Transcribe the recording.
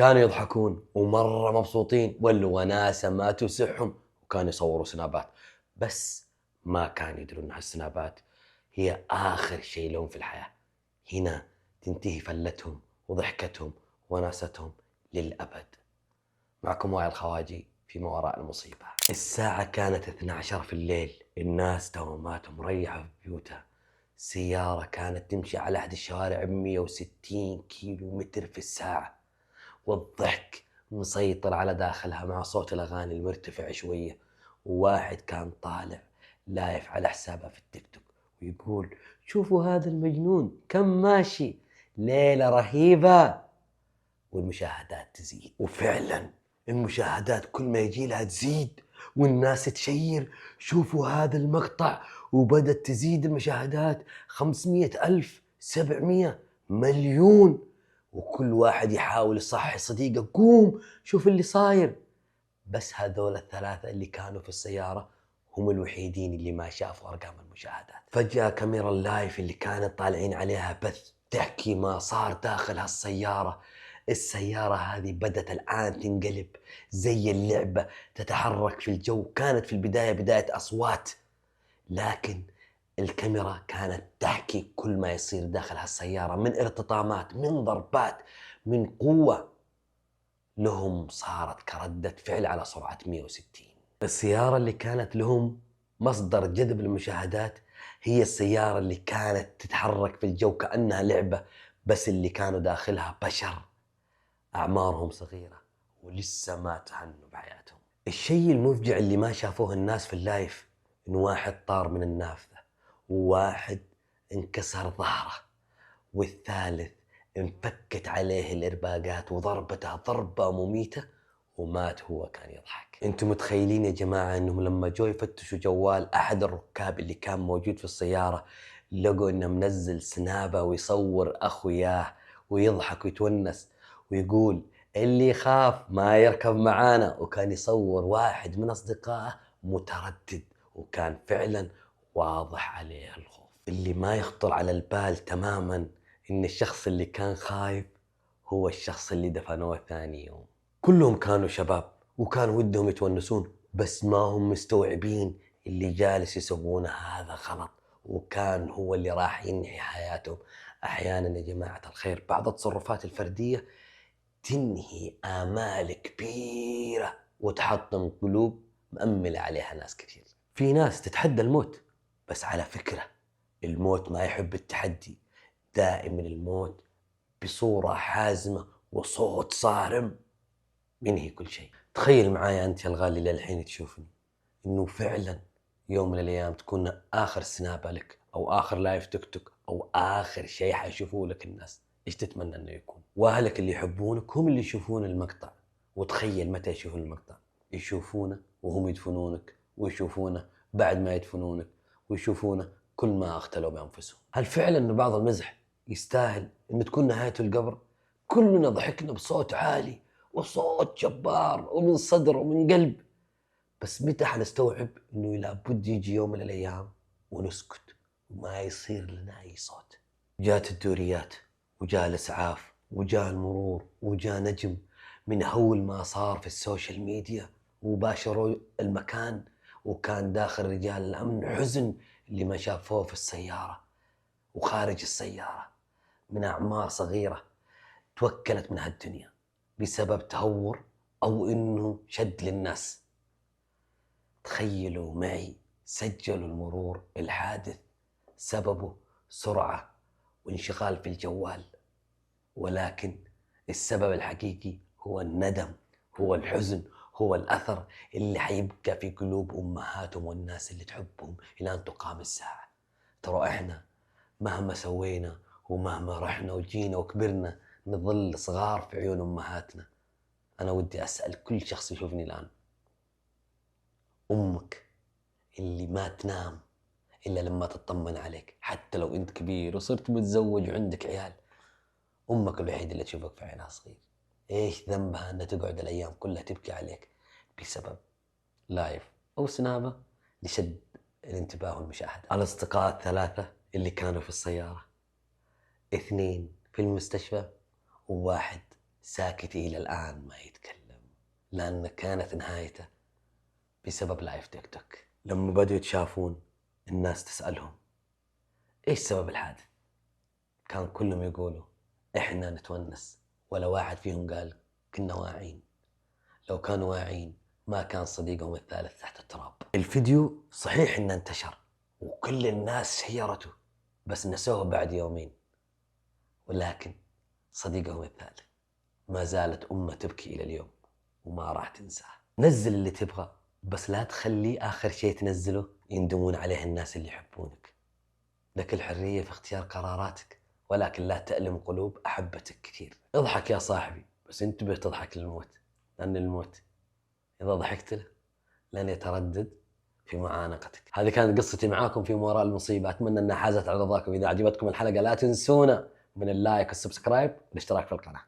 كانوا يضحكون ومرة مبسوطين والوناسة ما تسعهم، وكانوا يصوروا سنابات. بس ما كانوا يدرون أن هالسنابات هي آخر شيء لهم في الحياة. هنا تنتهي فلتهم وضحكتهم وناستهم للأبد. معكم وائل الخواجي في ما وراء المصيبة. الساعة كانت 12 في الليل، الناس دواماتهم مريحة في بيوتها. سيارة كانت تمشي على أحد الشوارع 160 كيلو متر في الساعة، والضحك مسيطر على داخلها مع صوت الأغاني المرتفع شوية. وواحد كان طالع لايف على حسابه في التيك توك ويقول: شوفوا هذا المجنون كم ماشي، ليلة رهيبة. والمشاهدات تزيد، وفعلا المشاهدات كل ما يجي لها تزيد والناس تشير: شوفوا هذا المقطع. وبدت تزيد المشاهدات 500 ألف، 700، مليون. وكل واحد يحاول يصحي صديقه: قوم شوف اللي صاير. بس هذول الثلاثة اللي كانوا في السيارة هم الوحيدين اللي ما شافوا أرقام المشاهدات. فجأة كاميرا اللايف اللي كانت طالعين عليها بث تحكي ما صار داخل هالسيارة. السيارة هذه بدت الآن تنقلب زي اللعبة، تتحرك في الجو. كانت في البداية بداية أصوات، لكن الكاميرا كانت تحكي كل ما يصير داخل هالسيارة من ارتطامات، من ضربات، من قوة لهم صارت كردة فعل على سرعة 160. السيارة اللي كانت لهم مصدر جذب المشاهدات هي السيارة اللي كانت تتحرك في الجو كأنها لعبة، بس اللي كانوا داخلها بشر أعمارهم صغيرة ولسه ما تهنوا بحياتهم. الشيء المفجع اللي ما شافوه الناس في اللايف إن واحد طار من النافذة، وواحد انكسر ظهره، والثالث انفكت عليه الإرباقات وضربته ضربة مميتة ومات هو كان يضحك. انتم متخيلين يا جماعة انهم لما جو يفتشوا جوال احد الركاب اللي كان موجود في السيارة لقوا انه منزل سنابه ويصور اخوياه ويضحك ويتونس ويقول: اللي يخاف ما يركب معانا. وكان يصور واحد من اصدقائه متردد، وكان فعلا واضح عليه الخوف. اللي ما يخطر على البال تماما ان الشخص اللي كان خايف هو الشخص اللي دفنوه ثاني يوم. كلهم كانوا شباب وكانوا ودهم يتونسون، بس ما هم مستوعبين اللي جالس يسوونه هذا غلط، وكان هو اللي راح ينهي حياتهم. أحيانا يا جماعة الخير بعض التصرفات الفردية تنهي آمال كبيرة وتحطم قلوب مأملة عليها ناس كثير. في ناس تتحدى الموت، بس على فكرة الموت ما يحب التحدي. دائما الموت بصورة حازمة وصوت صارم ينهي كل شيء. تخيل معايا أنت يا الغالي للحين تشوفني إنه فعلا يوم من الأيام تكون آخر سنابة لك أو آخر لايف تيك توك أو آخر شيء حيشوفوه لك الناس. إيش تتمنى إنه يكون؟ وأهلك اللي يحبونك هم اللي يشوفون المقطع. وتخيل متى يشوفون المقطع؟ يشوفونه وهم يدفنونك، ويشوفونه بعد ما يدفنونك، ويشوفونه كل ما اختلوا بأنفسهم. هل فعلا إن بعض المزح يستاهل إن تكون نهايته القبر؟ كلنا ضحكنا بصوت عالي وصوت جبار ومن صدر ومن قلب، بس متى حنستوعب انه لابد يجي يوم من الايام ونسكت وما يصير لنا اي صوت؟ جات الدوريات وجاء الاسعاف وجاء المرور وجاء نجم من هول ما صار في السوشيال ميديا، وباشروا المكان. وكان داخل رجال الامن حزن اللي ما شافوه في السيارة وخارج السيارة من اعمار صغيرة توكلت من هالدنيا بسبب تهور أو إنه شد للناس. تخيلوا معي سجلوا المرور الحادث سببه سرعة وانشغال في الجوال، ولكن السبب الحقيقي هو الندم، هو الحزن، هو الأثر اللي حيبقى في قلوب أمهاتهم والناس اللي تحبهم إلى أن تقام الساعة. ترى إحنا مهما سوينا ومهما رحنا وجينا وكبرنا نظل صغار في عيون أمهاتنا. أنا ودي أسأل كل شخص يشوفني الآن: أمك اللي ما تنام إلا لما تطمن عليك، حتى لو أنت كبير وصرت متزوج وعندك عيال، أمك الوحيدة اللي تشوفك في عينها صغير، إيش ذنبها أنها تقعد الأيام كلها تبكي عليك بسبب لايف أو سنابة لشد الانتباه والمشاهدة؟ الأصدقاء الثلاثة اللي كانوا في السيارة، 2 في المستشفى وواحد ساكت إلى الآن ما يتكلم، لأن كانت نهايته بسبب لايف تيك توك. لما بدوا يتشافون الناس تسألهم إيش سبب الحادث؟ كان كلهم يقولوا إحنا نتونس، ولا واحد فيهم قال كنا واعين. لو كانوا واعين ما كان صديقهم الثالث تحت التراب. الفيديو صحيح إنه انتشر وكل الناس شيرته، بس نسوه بعد يومين، ولكن صديقهم الثالث ما زالت أمه تبكي إلى اليوم وما راح تنساه. نزل اللي تبغى، بس لا تخليه آخر شيء تنزله يندمون عليه الناس اللي يحبونك. لك الحرية في اختيار قراراتك، ولكن لا تألم قلوب أحبتك كثير. اضحك يا صاحبي، بس انتبه تضحك للموت، لأن الموت إذا ضحكت له لن يتردد في معانقتك. هذه كانت قصتي معاكم في ما وراء المصيبة، أتمنى أنها حازت على رضاكم. إذا عجبتكم الحلقة لا تنسونا من اللايك والسبسكرايب والاشتراك في القناة.